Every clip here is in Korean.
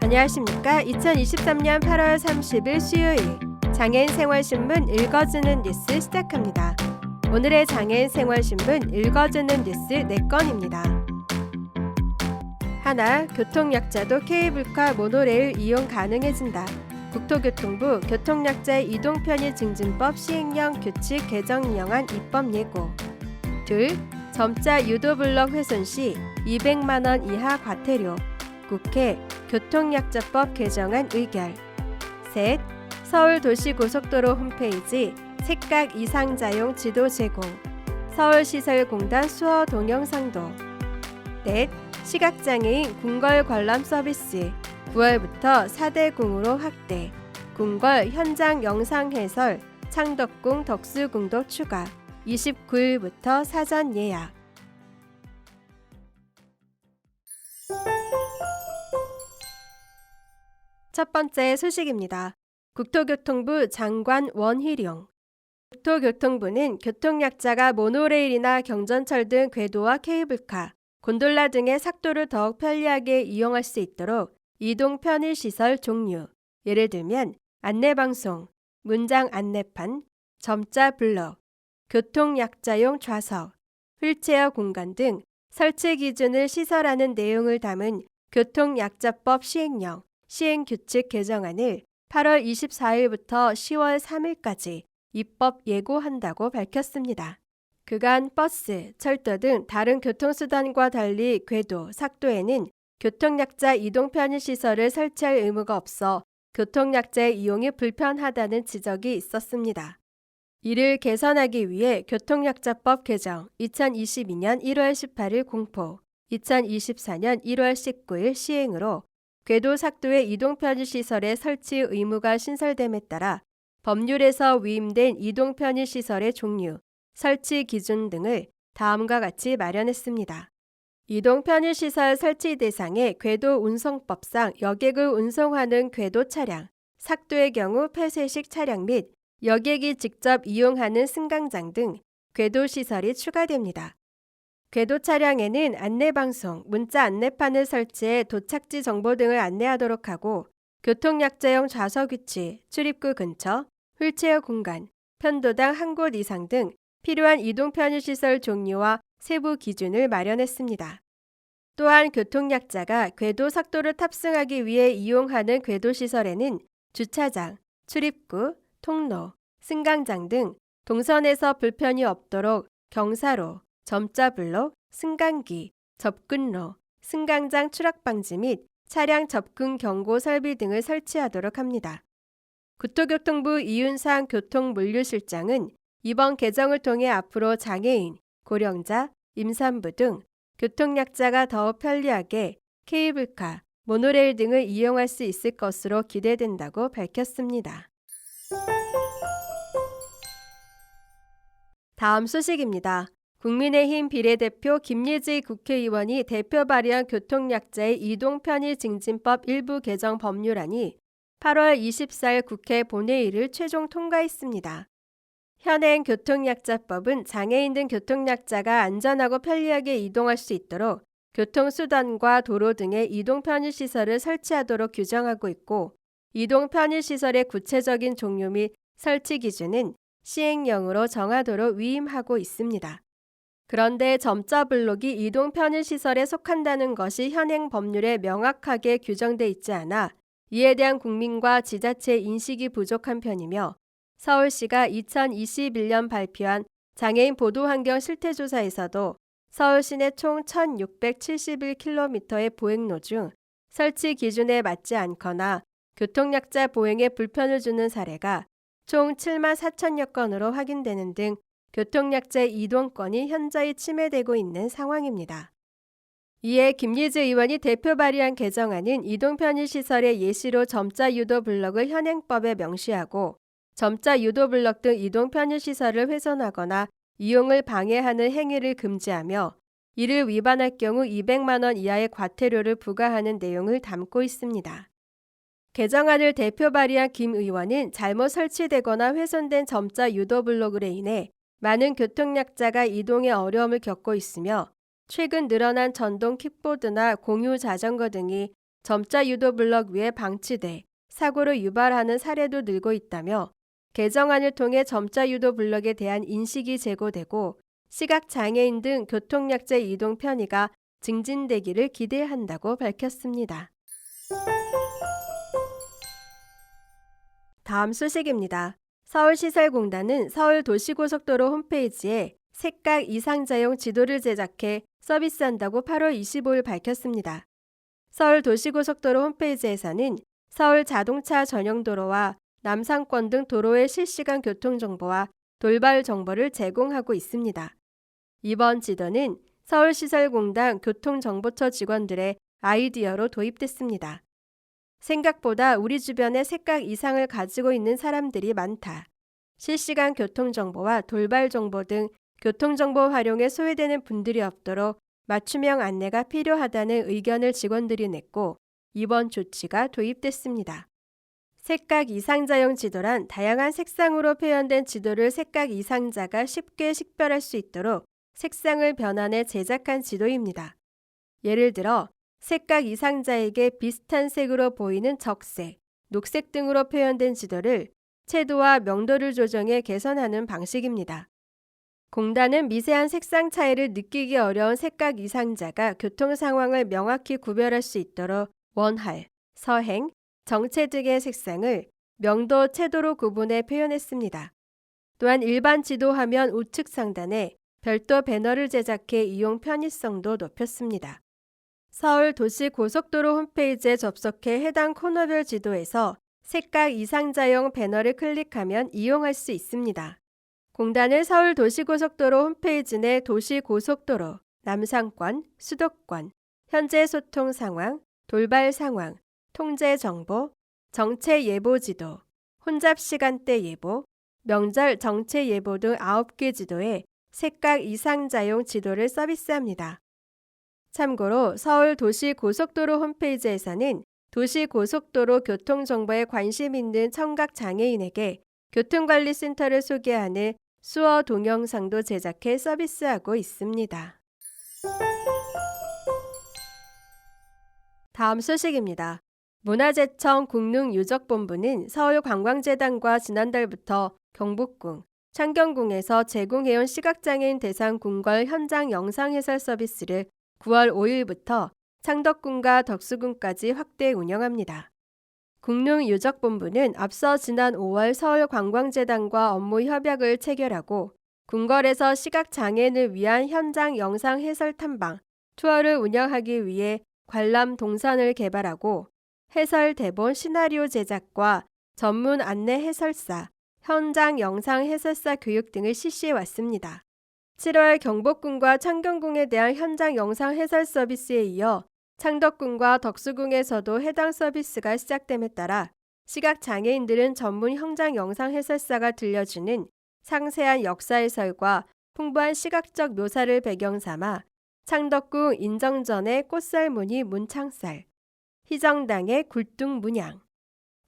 안녕하십니까. 2023년 8월 30일 수요일 장애인 생활신문 읽어주는 뉴스 시작합니다. 오늘의 장애인 생활신문 읽어주는 뉴스 4건입니다. 하나, 교통약자도 케이블카 모노레일 이용 가능해진다. 국토교통부 교통약자의 이동편의 증진법 시행령 규칙 개정령안 입법 예고. 둘, 점자 유도블럭 훼손 시 200만 원 이하 과태료. 국회 교통약자법 개정안 의결. 셋, 서울도시고속도로 홈페이지 색각 이상자용 지도 제공. 서울시설공단 수어 동영상도. 넷, 시각장애인 궁궐 관람 서비스 9월부터 4대 궁으로 확대. 궁궐 현장 영상 해설 창덕궁 덕수궁도 추가. 29일부터 사전 예약. 첫 번째 소식입니다. 국토교통부 장관 원희룡. 국토교통부는 교통약자가 모노레일이나 경전철 등 궤도와 케이블카, 곤돌라 등의 삭도를 더욱 편리하게 이용할 수 있도록 이동 편의시설 종류, 예를 들면 안내방송, 문장 안내판, 점자 블럭, 교통약자용 좌석, 휠체어 공간 등 설치 기준을 시설하는 내용을 담은 교통약자법 시행령, 시행규칙 개정안을 8월 24일부터 10월 3일까지 입법 예고한다고 밝혔습니다. 그간 버스, 철도 등 다른 교통수단과 달리 궤도, 삭도에는 교통약자 이동 편의시설을 설치할 의무가 없어 교통약자의 이용이 불편하다는 지적이 있었습니다. 이를 개선하기 위해 교통약자법 개정 2022년 1월 18일 공포, 2024년 1월 19일 시행으로 궤도 삭도의 이동 편의시설의 설치 의무가 신설됨에 따라 법률에서 위임된 이동 편의시설의 종류, 설치 기준 등을 다음과 같이 마련했습니다. 이동 편의시설 설치 대상에 궤도 운송법상 여객을 운송하는 궤도 차량, 삭도의 경우 폐쇄식 차량 및 여객이 직접 이용하는 승강장 등 궤도 시설이 추가됩니다. 궤도 차량에는 안내방송, 문자 안내판을 설치해 도착지 정보 등을 안내하도록 하고 교통약자용 좌석 위치, 출입구 근처, 휠체어 공간, 편도당 한 곳 이상 등 필요한 이동 편의시설 종류와 세부 기준을 마련했습니다. 또한 교통약자가 궤도 삭도를 탑승하기 위해 이용하는 궤도시설에는 주차장, 출입구, 통로, 승강장 등 동선에서 불편이 없도록 경사로, 점자블록, 승강기, 접근로, 승강장 추락방지 및 차량 접근 경고 설비 등을 설치하도록 합니다. 국토교통부 이윤상 교통물류실장은 이번 개정을 통해 앞으로 장애인, 고령자, 임산부 등 교통약자가 더 편리하게 케이블카, 모노레일 등을 이용할 수 있을 것으로 기대된다고 밝혔습니다. 다음 소식입니다. 국민의힘 비례대표 김예지 국회의원이 대표 발의한 교통약자의 이동 편의 증진법 일부 개정 법률안이 8월 24일 국회 본회의를 최종 통과했습니다. 현행 교통약자법은 장애인 등 교통약자가 안전하고 편리하게 이동할 수 있도록 교통수단과 도로 등의 이동 편의시설을 설치하도록 규정하고 있고, 이동 편의시설의 구체적인 종류 및 설치 기준은 시행령으로 정하도록 위임하고 있습니다. 그런데 점자 블록이 이동 편의시설에 속한다는 것이 현행 법률에 명확하게 규정돼 있지 않아 이에 대한 국민과 지자체 인식이 부족한 편이며, 서울시가 2021년 발표한 장애인 보도환경 실태조사에서도 서울 시내 총 1671km의 보행로 중 설치 기준에 맞지 않거나 교통약자 보행에 불편을 주는 사례가 총 7만 4천여 건으로 확인되는 등 교통약자의 이동권이 현저히 침해되고 있는 상황입니다. 이에 김예지 의원이 대표 발의한 개정안은 이동 편의시설의 예시로 점자 유도 블럭을 현행법에 명시하고 점자 유도 블럭 등 이동 편의시설을 훼손하거나 이용을 방해하는 행위를 금지하며 이를 위반할 경우 200만 원 이하의 과태료를 부과하는 내용을 담고 있습니다. 개정안을 대표 발의한 김 의원은 잘못 설치되거나 훼손된 점자 유도 블록으로 인해 많은 교통약자가 이동에 어려움을 겪고 있으며 최근 늘어난 전동 킥보드나 공유 자전거 등이 점자 유도 블럭 위에 방치돼 사고를 유발하는 사례도 늘고 있다며 개정안을 통해 점자 유도 블럭에 대한 인식이 제고되고 시각장애인 등 교통약자 이동 편의가 증진되기를 기대한다고 밝혔습니다. 다음 소식입니다. 서울시설공단은 서울도시고속도로 홈페이지에 색각 이상자용 지도를 제작해 서비스한다고 8월 25일 밝혔습니다. 서울도시고속도로 홈페이지에서는 서울 자동차 전용 도로와 남상권 등 도로의 실시간 교통정보와 돌발 정보를 제공하고 있습니다. 이번 지도는 서울시설공단 교통정보처 직원들의 아이디어로 도입됐습니다. 생각보다 우리 주변에 색각 이상을 가지고 있는 사람들이 많다. 실시간 교통정보와 돌발 정보 등 교통정보 활용에 소외되는 분들이 없도록 맞춤형 안내가 필요하다는 의견을 직원들이 냈고 이번 조치가 도입됐습니다. 색각 이상자용 지도란 다양한 색상으로 표현된 지도를 색각 이상자가 쉽게 식별할 수 있도록 색상을 변환해 제작한 지도입니다. 예를 들어 색각 이상자에게 비슷한 색으로 보이는 적색, 녹색 등으로 표현된 지도를 채도와 명도를 조정해 개선하는 방식입니다. 공단은 미세한 색상 차이를 느끼기 어려운 색각 이상자가 교통 상황을 명확히 구별할 수 있도록 원할, 서행, 정체 등의 색상을 명도, 채도로 구분해 표현했습니다. 또한 일반 지도 화면 우측 상단에 별도 배너를 제작해 이용 편의성도 높였습니다. 서울도시고속도로 홈페이지에 접속해 해당 코너별 지도에서 색각 이상자용 배너를 클릭하면 이용할 수 있습니다. 공단은 서울도시고속도로 홈페이지 내 도시고속도로, 남상권, 수도권, 현재 소통 상황, 돌발 상황, 통제 정보, 정체 예보 지도, 혼잡 시간대 예보, 명절 정체 예보 등 9개 지도에 색각 이상자용 지도를 서비스합니다. 참고로 서울도시고속도로 홈페이지에서는 도시고속도로 교통정보에 관심 있는 청각장애인에게 교통관리센터를 소개하는 수어 동영상도 제작해 서비스하고 있습니다. 다음 소식입니다. 문화재청 국능유적본부는 서울관광재단과 지난달부터 경복궁, 창경궁에서 제공해온 시각장애인 대상 궁궐 현장 영상 해설 서비스를 9월 5일부터 창덕궁과 덕수궁까지 확대 운영합니다. 국능유적본부는 앞서 지난 5월 서울관광재단과 업무 협약을 체결하고 궁궐에서 시각장애인을 위한 현장 영상 해설 탐방, 투어를 운영하기 위해 관람 동선을 개발하고 해설 대본 시나리오 제작과 전문 안내 해설사, 현장 영상 해설사 교육 등을 실시해 왔습니다. 7월 경복궁과 창경궁에 대한 현장 영상 해설 서비스에 이어 창덕궁과 덕수궁에서도 해당 서비스가 시작됨에 따라 시각장애인들은 전문 현장 영상 해설사가 들려주는 상세한 역사 해설과 풍부한 시각적 묘사를 배경 삼아 창덕궁 인정전의 꽃살무늬 문창살, 희정당의 굴뚝 문양,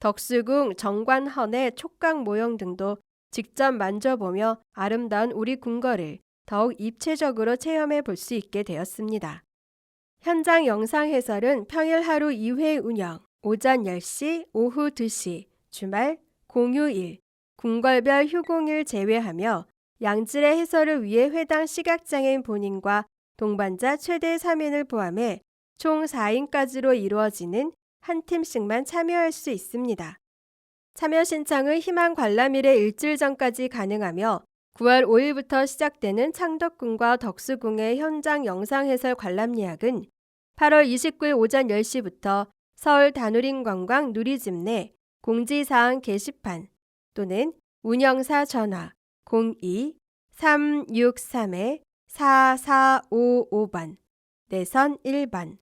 덕수궁 정관헌의 촉각 모형 등도 직접 만져보며 아름다운 우리 궁궐을 더욱 입체적으로 체험해 볼 수 있게 되었습니다. 현장 영상 해설은 평일 하루 2회 운영, 오전 10시, 오후 2시, 주말, 공휴일, 궁궐별 휴공일 제외하며 양질의 해설을 위해 해당 시각장애인 본인과 동반자 최대 3인을 포함해 총 4인까지로 이루어지는 한 팀씩만 참여할 수 있습니다. 참여 신청은 희망 관람일의 일주일 전까지 가능하며 9월 5일부터 시작되는 창덕궁과 덕수궁의 현장 영상 해설 관람 예약은 8월 29일 오전 10시부터 서울 다누림 관광 누리집 내 공지사항 게시판 또는 운영사 전화 02-363-4455번 내선 1번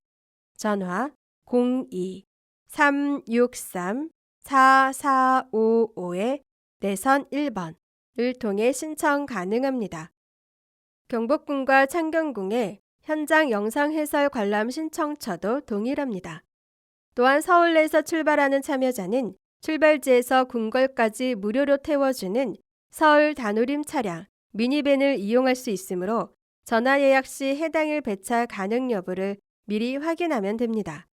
전화 02-363-4455에 내선 1번을 통해 신청 가능합니다. 경복궁과 창경궁의 현장 영상 해설 관람 신청처도 동일합니다. 또한 서울 내에서 출발하는 참여자는 출발지에서 궁궐까지 무료로 태워주는 서울 다누림 차량, 미니밴을 이용할 수 있으므로 전화 예약 시 해당일 배차 가능 여부를 미리 확인하면 됩니다.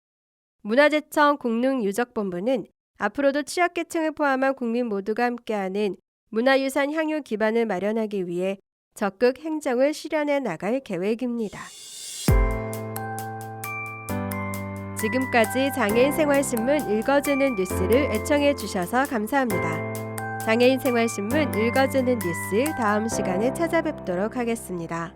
문화재청 국능유적본부는 앞으로도 취약계층을 포함한 국민 모두가 함께하는 문화유산 향유 기반을 마련하기 위해 적극 행정을 실현해 나갈 계획입니다. 지금까지 장애인 생활신문 읽어주는 뉴스를 애청해 주셔서 감사합니다. 장애인 생활신문 읽어주는 뉴스 다음 시간에 찾아뵙도록 하겠습니다.